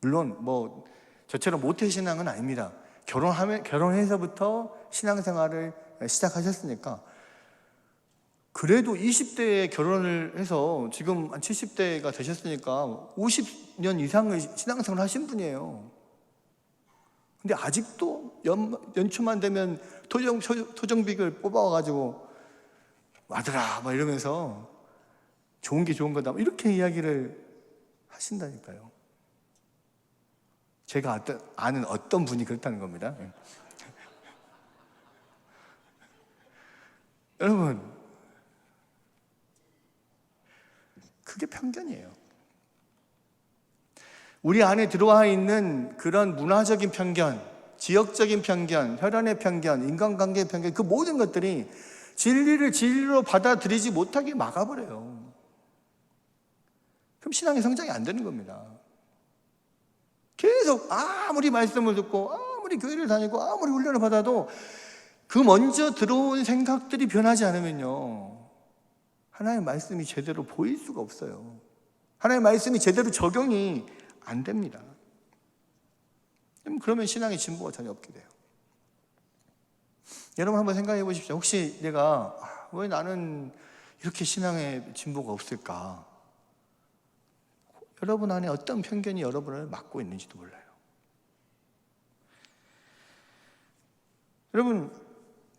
물론 뭐 저처럼 모태신앙은 아닙니다. 결혼해서부터 신앙생활을 시작하셨으니까. 그래도 20대에 결혼을 해서 지금 한 70대가 되셨으니까 50년 이상의 신앙생활을 하신 분이에요. 근데 아직도 연초만 되면 토정빅을 뽑아와가지고 아들아 막 이러면서 좋은 게 좋은 거다 이렇게 이야기를 하신다니까요. 제가 아는 어떤 분이 그렇다는 겁니다. 여러분, 그게 편견이에요. 우리 안에 들어와 있는 그런 문화적인 편견, 지역적인 편견, 혈연의 편견, 인간관계의 편견, 그 모든 것들이 진리를 진리로 받아들이지 못하게 막아버려요. 그럼 신앙의 성장이 안 되는 겁니다. 계속 아무리 말씀을 듣고 아무리 교회를 다니고 아무리 훈련을 받아도 그 먼저 들어온 생각들이 변하지 않으면요, 하나님의 말씀이 제대로 보일 수가 없어요. 하나님의 말씀이 제대로 적용이 안 됩니다. 그러면 신앙의 진보가 전혀 없게 돼요. 여러분 한번 생각해 보십시오. 혹시 내가 왜 나는 이렇게 신앙의 진보가 없을까? 여러분 안에 어떤 편견이 여러분을 막고 있는지도 몰라요. 여러분,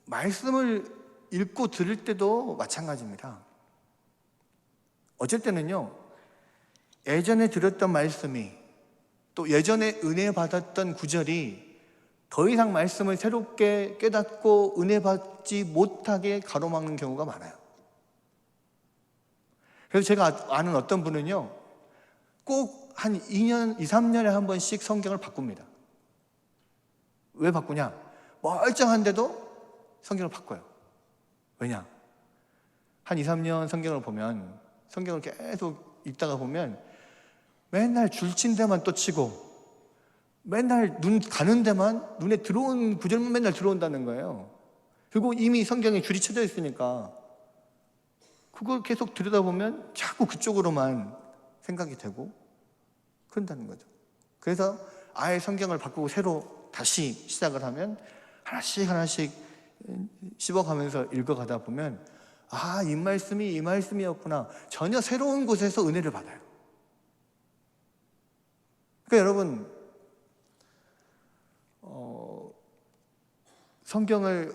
말씀을 읽고 들을 때도 마찬가지입니다. 어쩔 때는요, 예전에 들었던 말씀이 또 예전에 은혜 받았던 구절이 더 이상 말씀을 새롭게 깨닫고 은혜 받지 못하게 가로막는 경우가 많아요. 그래서 제가 아는 어떤 분은요, 꼭 한 2년, 2, 3년에 한 번씩 성경을 바꿉니다. 왜 바꾸냐? 멀쩡한데도 성경을 바꿔요. 왜냐? 한 2, 3년 성경을 보면, 성경을 계속 읽다가 보면 맨날 줄친 데만 또 치고 맨날 눈 가는 데만, 눈에 들어온 구절만 맨날 들어온다는 거예요. 그리고 이미 성경에 줄이 쳐져 있으니까 그걸 계속 들여다보면 자꾸 그쪽으로만 생각이 되고 그런다는 거죠. 그래서 아예 성경을 바꾸고 새로 다시 시작을 하면 하나씩 씹어가면서 읽어가다 보면 이 말씀이 이 말씀이었구나. 전혀 새로운 곳에서 은혜를 받아요. 그러니까 여러분, 성경을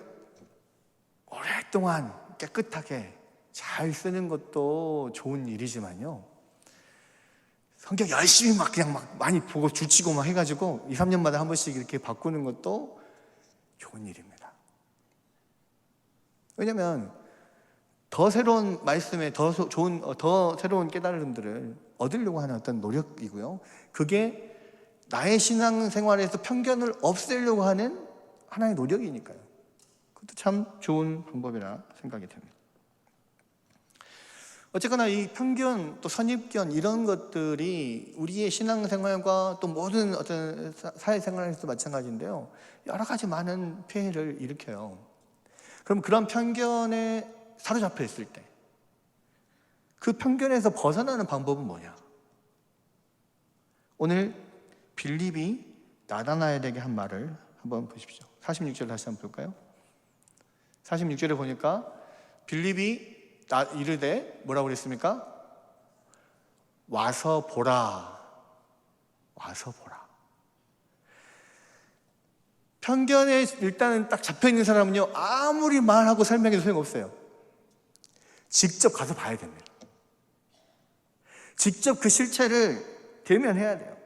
오랫동안 깨끗하게 잘 쓰는 것도 좋은 일이지만요, 성경 열심히 그냥 많이 보고 줄치고 해가지고 2, 3년마다 한 번씩 이렇게 바꾸는 것도 좋은 일입니다. 왜냐하면 더 새로운 말씀에 더 새로운 깨달음들을 얻으려고 하는 어떤 노력이고요, 그게 나의 신앙생활에서 편견을 없애려고 하는 하나의 노력이니까요. 그것도 참 좋은 방법이라 생각이 됩니다. 어쨌거나 이 편견, 또 선입견 이런 것들이 우리의 신앙생활과 또 모든 어떤 사회생활에서도 마찬가지인데요, 여러 가지 많은 폐해를 일으켜요. 그럼 그런 편견에 사로잡혀 있을 때 그 편견에서 벗어나는 방법은 뭐냐? 오늘 빌립이 나다나엘에게 한 말을 한번 보십시오. 46절 다시 한번 볼까요? 46절에 보니까 빌립이 이르되 뭐라고 그랬습니까? 와서 보라. 와서 보라. 편견에 일단은 딱 잡혀있는 사람은요, 아무리 말하고 설명해도 소용없어요. 직접 가서 봐야 됩니다. 직접 그 실체를 대면해야 돼요.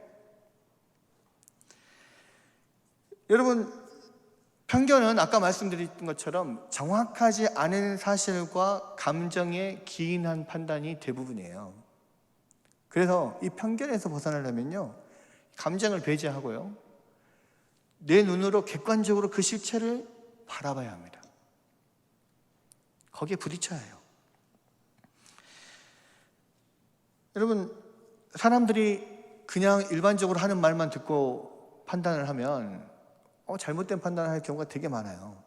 여러분, 편견은 아까 말씀드렸던 것처럼 정확하지 않은 사실과 감정에 기인한 판단이 대부분이에요. 그래서 이 편견에서 벗어나려면요, 감정을 배제하고요, 내 눈으로 객관적으로 그 실체를 바라봐야 합니다. 거기에 부딪혀야 해요. 여러분, 사람들이 그냥 일반적으로 하는 말만 듣고 판단을 하면 잘못된 판단을 할 경우가 되게 많아요.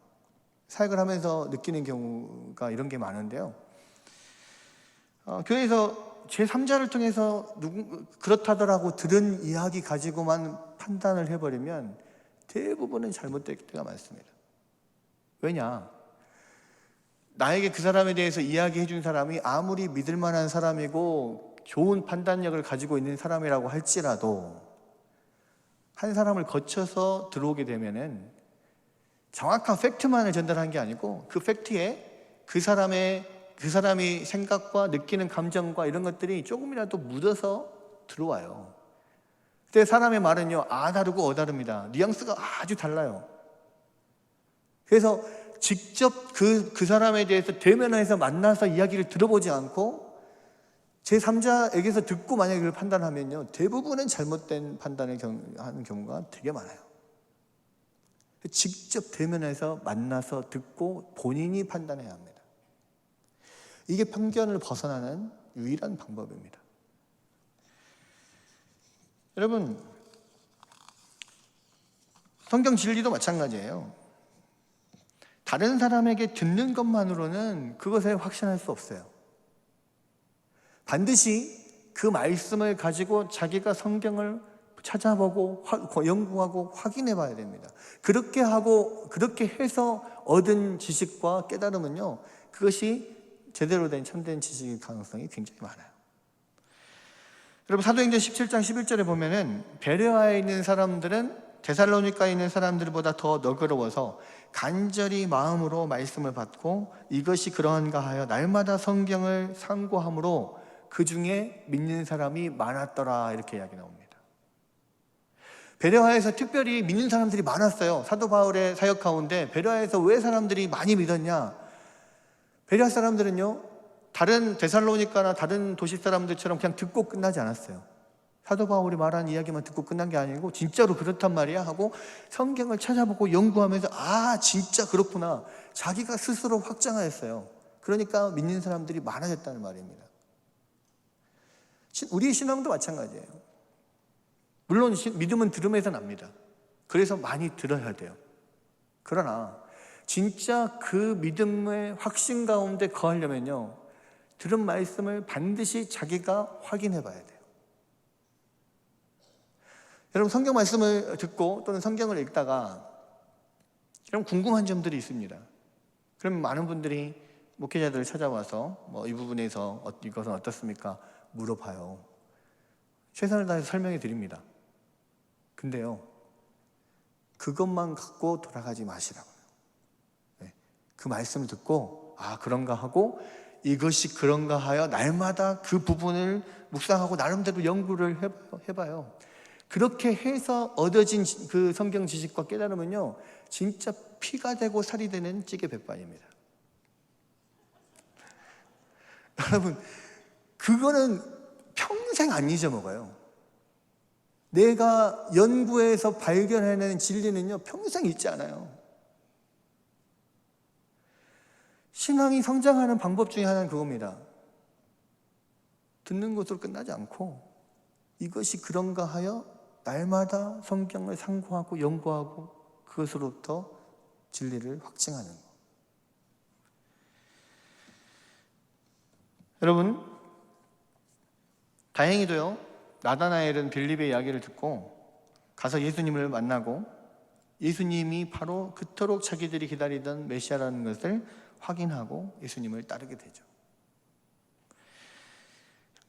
사역을 하면서 느끼는 경우가 이런 게 많은데요. 교회에서 제3자를 통해서 그렇다더라고 들은 이야기 가지고만 판단을 해버리면 대부분은 잘못될 때가 많습니다. 왜냐? 나에게 그 사람에 대해서 이야기해 준 사람이 아무리 믿을 만한 사람이고 좋은 판단력을 가지고 있는 사람이라고 할지라도 한 사람을 거쳐서 들어오게 되면은 정확한 팩트만을 전달한 게 아니고 그 팩트에 그 사람이 생각과 느끼는 감정과 이런 것들이 조금이라도 묻어서 들어와요. 그때 사람의 말은요, 다르고 다릅니다. 뉘앙스가 아주 달라요. 그래서 직접 그 사람에 대해서 대면해서 만나서 이야기를 들어보지 않고 제3자에게서 듣고 만약에 그걸 판단하면요, 대부분은 잘못된 판단을 하는 경우가 되게 많아요. 직접 대면해서 만나서 듣고 본인이 판단해야 합니다. 이게 편견을 벗어나는 유일한 방법입니다. 여러분, 성경 진리도 마찬가지예요. 다른 사람에게 듣는 것만으로는 그것에 확신할 수 없어요. 반드시 그 말씀을 가지고 자기가 성경을 찾아보고 연구하고 확인해 봐야 됩니다. 그렇게 해서 얻은 지식과 깨달음은요, 그것이 제대로 된 참된 지식의 가능성이 굉장히 많아요. 여러분, 사도행전 17장 11절에 보면은 베레아에 있는 사람들은 데살로니가에 있는 사람들보다 더 너그러워서 간절히 마음으로 말씀을 받고 이것이 그러한가 하여 날마다 성경을 상고함으로 그 중에 믿는 사람이 많았더라, 이렇게 이야기 나옵니다. 베레아에서 특별히 믿는 사람들이 많았어요. 사도 바울의 사역 가운데 베레아에서 왜 사람들이 많이 믿었냐? 베레아 사람들은요, 다른 데살로니가나 다른 도시 사람들처럼 그냥 듣고 끝나지 않았어요. 사도 바울이 말한 이야기만 듣고 끝난 게 아니고 진짜로 그렇단 말이야 하고 성경을 찾아보고 연구하면서 진짜 그렇구나, 자기가 스스로 확장하였어요. 그러니까 믿는 사람들이 많아졌다는 말입니다. 우리의 신앙도 마찬가지예요. 물론 믿음은 들음에서 납니다. 그래서 많이 들어야 돼요. 그러나 진짜 그 믿음의 확신 가운데 거하려면요, 들은 말씀을 반드시 자기가 확인해 봐야 돼요. 여러분, 성경 말씀을 듣고 또는 성경을 읽다가 여러분 궁금한 점들이 있습니다. 그럼 많은 분들이 목회자들을 찾아와서 이 부분에서 이것은 어떻습니까? 물어봐요. 최선을 다해서 설명해 드립니다. 근데요, 그것만 갖고 돌아가지 마시라고요. 그 말씀을 듣고 그런가 하고 이것이 그런가 하여 날마다 그 부분을 묵상하고 나름대로 연구를 해봐요. 그렇게 해서 얻어진 그 성경 지식과 깨달음은요, 진짜 피가 되고 살이 되는 찌개 백반입니다. 여러분, 그거는 평생 안 잊어먹어요. 내가 연구해서 발견해내는 진리는요, 평생 잊지 않아요. 신앙이 성장하는 방법 중에 하나는 그겁니다. 듣는 것으로 끝나지 않고 이것이 그런가 하여 날마다 성경을 상고하고 연구하고 그것으로부터 진리를 확증하는 것. 여러분, 다행히도요, 나다나엘은 빌립의 이야기를 듣고 가서 예수님을 만나고 예수님이 바로 그토록 자기들이 기다리던 메시아라는 것을 확인하고 예수님을 따르게 되죠.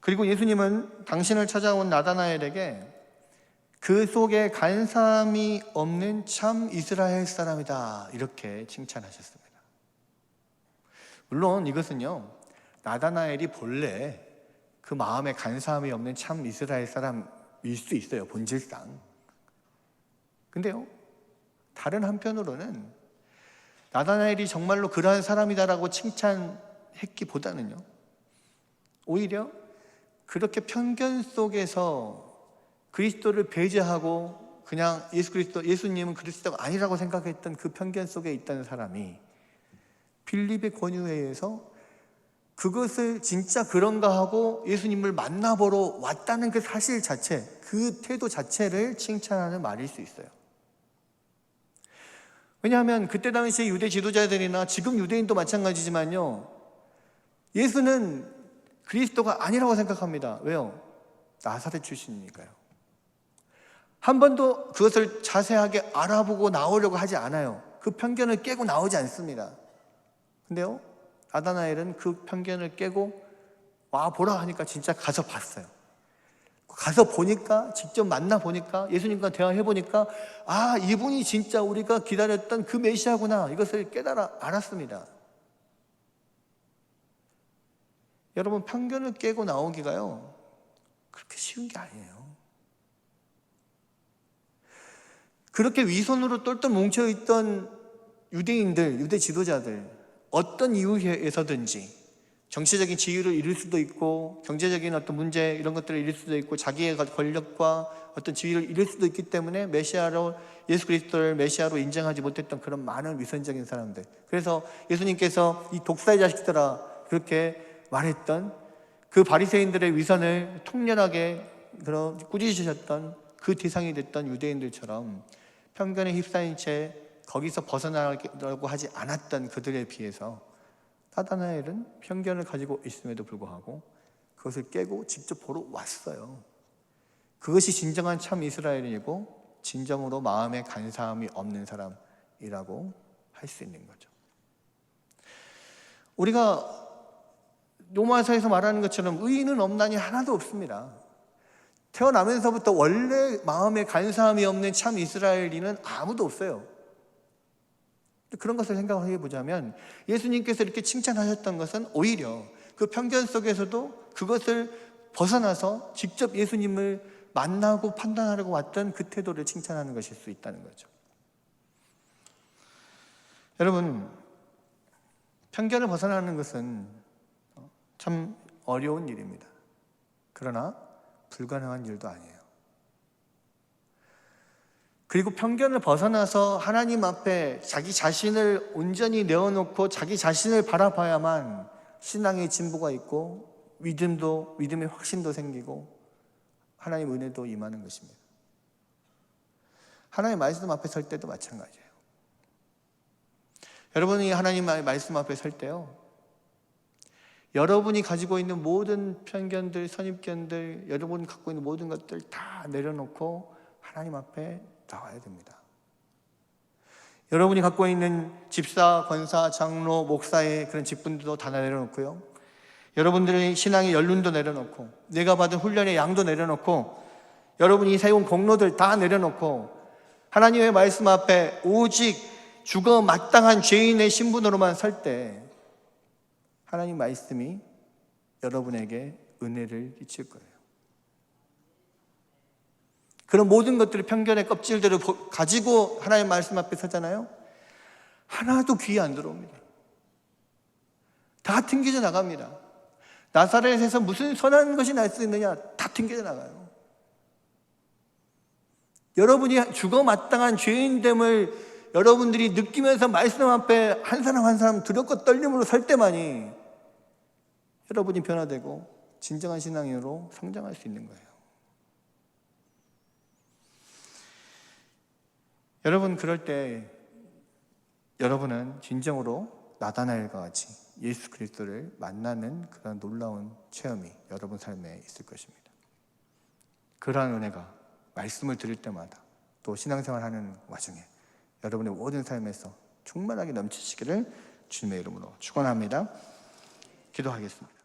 그리고 예수님은 당신을 찾아온 나다나엘에게 그 속에 간사함이 없는 참 이스라엘 사람이다, 이렇게 칭찬하셨습니다. 물론 이것은요, 나다나엘이 본래 그 마음에 간사함이 없는 참 이스라엘 사람일 수 있어요, 본질상. 근데요, 다른 한편으로는 나다나엘이 정말로 그러한 사람이다라고 칭찬했기보다는요, 오히려 그렇게 편견 속에서 그리스도를 배제하고 그냥 예수님은 그리스도가 아니라고 생각했던 그 편견 속에 있던 사람이 빌립의 권유에 의해서 그것을 진짜 그런가 하고 예수님을 만나보러 왔다는 그 사실 자체, 그 태도 자체를 칭찬하는 말일 수 있어요. 왜냐하면 그때 당시에 유대 지도자들이나 지금 유대인도 마찬가지지만요, 예수는 그리스도가 아니라고 생각합니다. 왜요? 나사렛 출신이니까요. 한 번도 그것을 자세하게 알아보고 나오려고 하지 않아요. 그 편견을 깨고 나오지 않습니다. 근데요, 나다나엘은 그 편견을 깨고 와 보라 하니까 진짜 가서 봤어요. 가서 보니까, 직접 만나 보니까, 예수님과 대화해 보니까 아, 이분이 진짜 우리가 기다렸던 그 메시아구나, 이것을 깨달아 알았습니다. 여러분, 편견을 깨고 나오기가요 그렇게 쉬운 게 아니에요. 그렇게 위선으로 똘똘 뭉쳐있던 유대인들, 유대 지도자들, 어떤 이유에서든지 정치적인 지위를 잃을 수도 있고, 경제적인 어떤 문제 이런 것들을 잃을 수도 있고, 자기의 권력과 어떤 지위를 잃을 수도 있기 때문에 예수 그리스도를 메시아로 인정하지 못했던 그런 많은 위선적인 사람들, 그래서 예수님께서 이 독사의 자식들아 그렇게 말했던 그 바리새인들의 위선을 통렬하게 꾸짖으셨던 그 대상이 됐던 유대인들처럼 편견에 휩싸인 채 거기서 벗어나려고 하지 않았던 그들에 비해서 나다나엘은 편견을 가지고 있음에도 불구하고 그것을 깨고 직접 보러 왔어요. 그것이 진정한 참 이스라엘이고 진정으로 마음에 간사함이 없는 사람이라고 할 수 있는 거죠. 우리가 로마서에서 말하는 것처럼 의인은 없나니 하나도 없습니다. 태어나면서부터 원래 마음에 간사함이 없는 참 이스라엘인은 아무도 없어요. 그런 것을 생각해 보자면 예수님께서 이렇게 칭찬하셨던 것은 오히려 그 편견 속에서도 그것을 벗어나서 직접 예수님을 만나고 판단하려고 왔던 그 태도를 칭찬하는 것일 수 있다는 거죠. 여러분, 편견을 벗어나는 것은 참 어려운 일입니다. 그러나 불가능한 일도 아니에요. 그리고 편견을 벗어나서 하나님 앞에 자기 자신을 온전히 내어놓고 자기 자신을 바라봐야만 신앙의 진보가 있고 믿음의 확신도 생기고 하나님의 은혜도 임하는 것입니다. 하나님의 말씀 앞에 설 때도 마찬가지예요. 여러분이 하나님의 말씀 앞에 설 때요, 여러분이 가지고 있는 모든 편견들, 선입견들, 여러분이 갖고 있는 모든 것들 다 내려놓고 하나님 앞에 나와야 됩니다. 여러분이 갖고 있는 집사, 권사, 장로, 목사의 그런 직분도 다 내려놓고요, 여러분들의 신앙의 연륜도 내려놓고, 내가 받은 훈련의 양도 내려놓고, 여러분이 세운 공로들 다 내려놓고 하나님의 말씀 앞에 오직 죽어 마땅한 죄인의 신분으로만 설 때 하나님 말씀이 여러분에게 은혜를 끼칠 거예요. 그런 모든 것들을 편견의 껍질들을 가지고 하나님 말씀 앞에 서잖아요. 하나도 귀에 안 들어옵니다. 다 튕겨져 나갑니다. 나사렛에서 무슨 선한 것이 날 수 있느냐? 다 튕겨져 나가요. 여러분이 죽어 마땅한 죄인됨을 여러분들이 느끼면서 말씀 앞에 한 사람 한 사람 두렵고 떨림으로 설 때만이 여러분이 변화되고 진정한 신앙인으로 성장할 수 있는 거예요. 여러분, 그럴 때 여러분은 진정으로 나다나엘과 같이 예수 그리스도를 만나는 그런 놀라운 체험이 여러분 삶에 있을 것입니다. 그러한 은혜가 말씀을 들을 때마다 또 신앙생활하는 와중에 여러분의 모든 삶에서 충만하게 넘치시기를 주님의 이름으로 축원합니다. 기도하겠습니다.